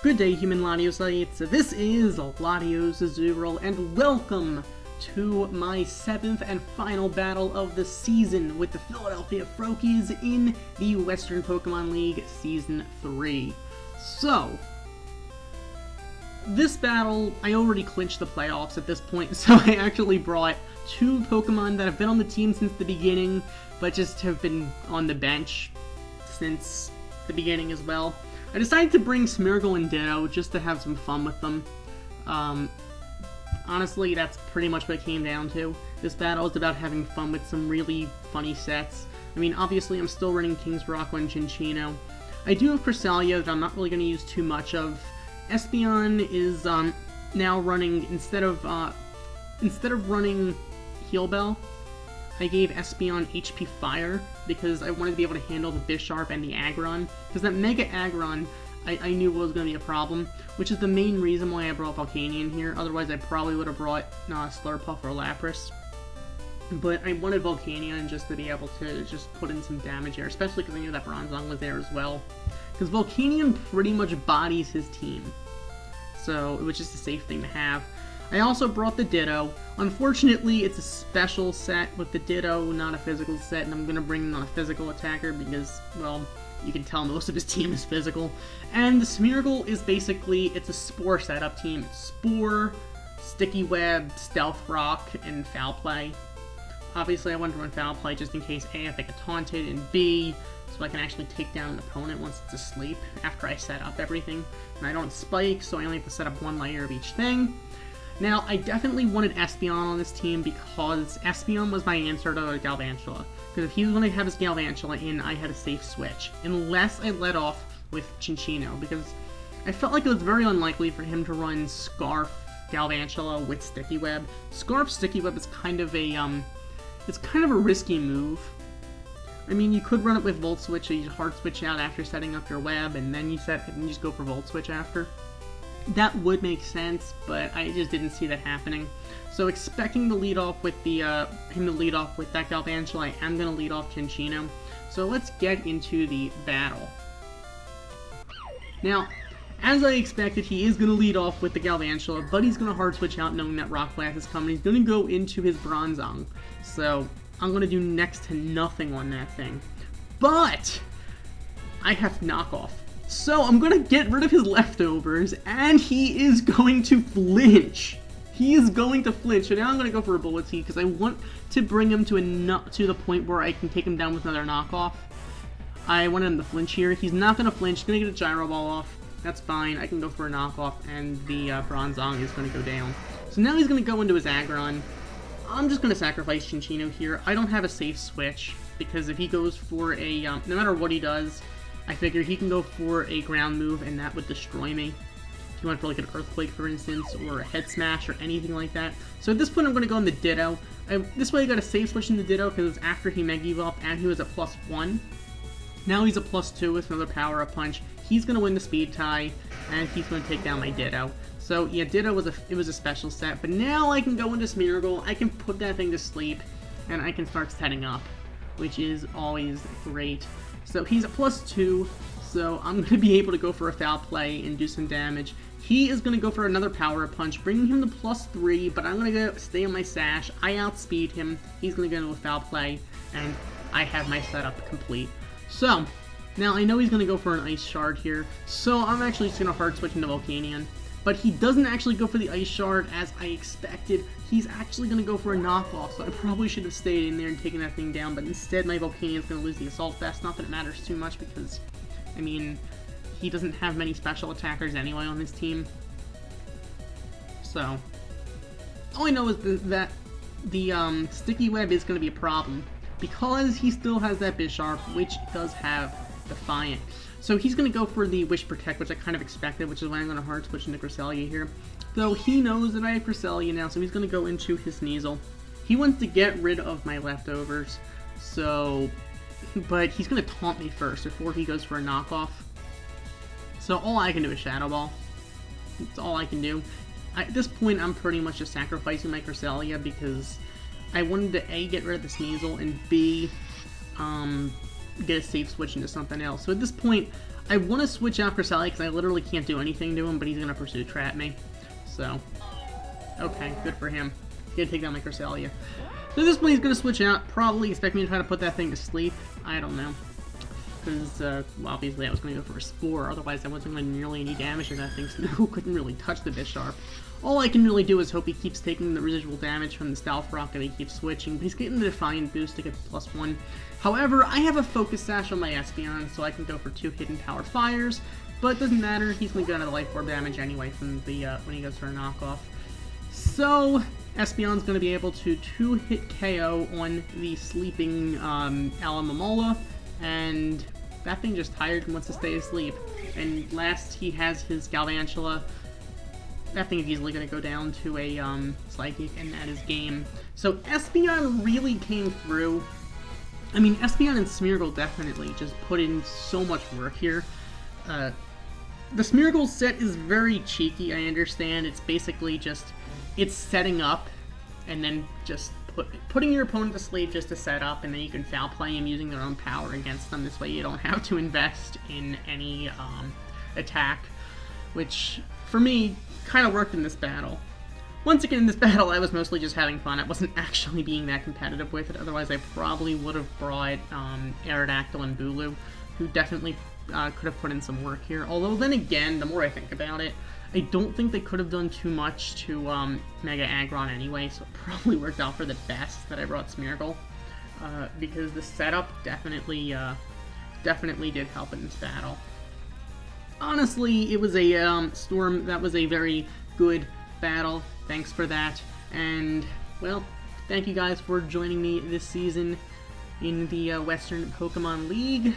Good day, human Latiosites. This is LatiosAzurill, and welcome to my 7th and final battle of the season with the Philadalphia Froakies in the Western Pokemon League Season 3. So, this battle, I already clinched the playoffs at this point, so I actually brought two Pokemon that have been on the team since the beginning, but just have been on the bench since the beginning as well. I decided to bring Smeargle and Ditto just to have some fun with them. Honestly, that's pretty much what it came down to. This battle is about having fun with some really funny sets. I mean, obviously I'm still running King's Rock and Chinchino. I do have Cresselia that I'm not really going to use too much of. Espeon is now running, instead of running Heal Bell, I gave Espeon HP Fire because I wanted to be able to handle the Bisharp and the Aggron. Because that Mega Aggron I knew was going to be a problem, which is the main reason why I brought Volcanion here. Otherwise I probably would have brought Slurpuff or Lapras. But I wanted Volcanion just to be able to just put in some damage here, especially because I knew that Bronzong was there as well. Because Volcanion pretty much bodies his team, so it was just a safe thing to have. I also brought the Ditto. Unfortunately, it's a special set with the Ditto, not a physical set, and I'm going to bring in a physical attacker because, well, you can tell most of his team is physical. And the Smeargle is basically, it's a Spore setup team. It's Spore, Sticky Web, Stealth Rock, and Foul Play. Obviously, I wanted to run Foul Play just in case A, if I get taunted, and B, so I can actually take down an opponent once it's asleep after I set up everything. And I don't spike, so I only have to set up one layer of each thing. Now, I definitely wanted Espeon on this team because Espeon was my answer to Galvantula. Because if he was going to have his Galvantula in, I had a safe switch. Unless I let off with Chinchino, because I felt like it was very unlikely for him to run Scarf Galvantula with Sticky Web. Scarf Sticky Web is kind of a, it's kind of a risky move. I mean, you could run it with Volt Switch, so you hard switch out after setting up your web, and then you just go for Volt Switch after. That would make sense, but I just didn't see that happening. So expecting to lead off with the him to lead off with that Galvantula, I am going to lead off Chinchino. So let's get into the battle. Now, as I expected, he is going to lead off with the Galvantula, but he's going to hard switch out knowing that Rock Blast is coming. He's going to go into his Bronzong. So I'm going to do next to nothing on that thing. But I have knockoff. So I'm going to get rid of his leftovers, and he is going to flinch. He is going to flinch. So now I'm going to go for a Bullet Seed because I want to bring him to the point where I can take him down with another knockoff. I want him to flinch here. He's not going to flinch. He's going to get a Gyro Ball off. That's fine. I can go for a knockoff, and the Bronzong is going to go down. So now he's going to go into his Aggron. I'm just going to sacrifice Chinchino here. I don't have a safe switch because if he goes for a, no matter what he does, I figure he can go for a ground move and that would destroy me. If he went for like an Earthquake, for instance, or a Head Smash or anything like that. So at this point I'm going to go on the Ditto. This way I got a safe switch in the Ditto because after he Mega Evolved and he was a +1. Now he's a +2 with another Power Up Punch. He's going to win the Speed Tie and he's going to take down my Ditto. So yeah, Ditto was a special set, but now I can go into Smeargle, I can put that thing to sleep, and I can start setting up, which is always great. So he's a +2, so I'm going to be able to go for a Foul Play and do some damage. He is going to go for another Power Punch, bringing him to +3, but I'm going to stay on my Sash. I outspeed him, he's going to go into a Foul Play, and I have my setup complete. So, now I know he's going to go for an Ice Shard here, so I'm actually just going to hard switch into Volcanion. But he doesn't actually go for the Ice Shard as I expected. He's actually going to go for a knockoff, so I probably should have stayed in there and taken that thing down, but instead my Volcanion is going to lose the Assault Vest. Not that it matters too much because, I mean, he doesn't have many special attackers anyway on his team. So, all I know is that the Sticky Web is going to be a problem because he still has that Bisharp, which does have Defiant. So he's going to go for the Wish Protect, which I kind of expected, which is why I'm going to hard switch into Cresselia here. Though he knows that I have Cresselia now, so he's going to go into his Sneasel. He wants to get rid of my leftovers, so... but he's going to taunt me first before he goes for a knockoff. So all I can do is Shadow Ball. That's all I can do. At this point, I'm pretty much just sacrificing my Cresselia because I wanted to A, get rid of the Sneasel, and B, get a safe switch into something else. So at this point, I want to switch out Cresselia because I literally can't do anything to him, but he's going to Pursuit Trap me. So, okay, good for him. He's going to take down my Cresselia. So at this point, he's going to switch out. Probably expect me to try to put that thing to sleep. I don't know. Because, well, obviously I was going to go for a Spore. Otherwise, I wasn't going to do nearly any damage to that thing. Snow couldn't really touch the Bisharp. All I can really do is hope he keeps taking the residual damage from the Stealth Rock and he keeps switching. But he's getting the Defiant boost to get +1. However, I have a Focus Sash on my Espeon, so I can go for 2 Hidden Power Fires. But it doesn't matter. He's going to get another Life Orb damage anyway from the when he goes for a knockoff. So, Espeon's going to be able to 2-hit KO on the sleeping Alomomola, and that thing just tired and wants to stay asleep. And last he has his Galvantula. That thing is easily going to go down to a Psychic, and that is game. So Espeon really came through. I mean, Espeon and Smeargle definitely just put in so much work here. The Smeargle set is very cheeky, I understand. It's basically just, it's setting up, and then just putting your opponent to sleep just to set up, and then you can foul play him using their own power against them. This way you don't have to invest in any attack, which, for me, kind of worked in this battle. Once again, in this battle, I was mostly just having fun. I wasn't actually being that competitive with it. Otherwise, I probably would have brought Aerodactyl and Bulu, who definitely could have put in some work here. Although, then again, the more I think about it, I don't think they could have done too much to Mega Aggron anyway, so it probably worked out for the best that I brought Smeargle, because the setup definitely did help in this battle. Honestly, it was a Storm that was a very good battle. Thanks for that, and, well, thank you guys for joining me this season in the Western Pokemon League.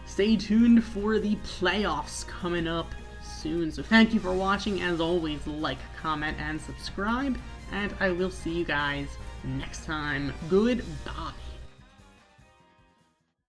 Stay tuned for the playoffs coming up soon. So thank you for watching. As always, like, comment, and subscribe, and I will see you guys next time. Goodbye.